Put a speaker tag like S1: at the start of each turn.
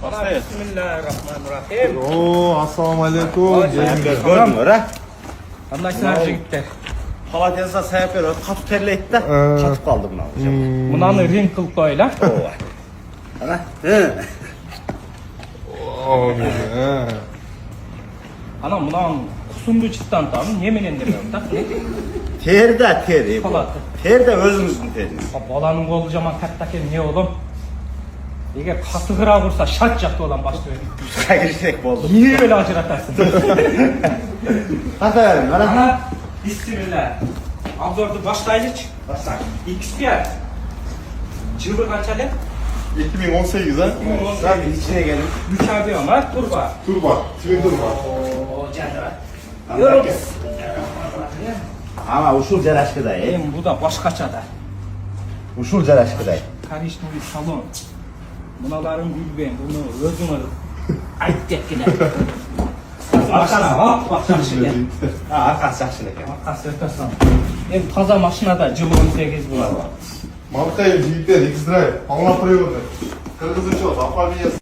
S1: Bismillahirrahmanirrahim.
S2: Oo, assalomu alaykum.
S1: Görmüyor ha?
S3: Qandaysan jigitler?
S1: Palatensda sayap berip qatып terleydi da qatып kaldı buna.
S3: Bunani ring qilib qo'yinglar.
S1: Ana.
S3: Ana bundan kusunduçtan tamam yemenen demiyorum da.
S1: Ter de ter.
S3: Palat.
S1: Ter de özünüzün teriniz.
S3: Balanın kolu jaman kattaki ne oğlum? Eğer katı kıra vursa şat jaktı olan başlıyor.
S1: Kayırışek oldu.
S3: Niye öyle acıratarsın?
S1: Hadi verin bana.
S3: Ana bismillah. Abzordu başlayıcı.
S1: Başla.
S3: XPR. Cıvı kaçalı?
S2: 2018 ha?
S1: Hadi içine gelin.
S3: 3 abi ama turba.
S2: Turba, twin turba.
S3: Oo canım. Yorum.
S1: Ama usul ceraşkıda ya.
S3: Hem bu da başkaça da.
S1: Usul ceraşkıda.
S3: Karıştırmış salon. Bunaların bilbeyin bunu özüm ait tekine. Başına bak bak şaşırıyor.
S1: Ha arkası yaxşılık ya.
S3: Arkası ötesen. Hem taza maşinada cıvığın 8 bu.
S2: Mavkayım, jigitler, X-Drive. Anlap koyuyorlar. Kırgızınca olsa, apar bir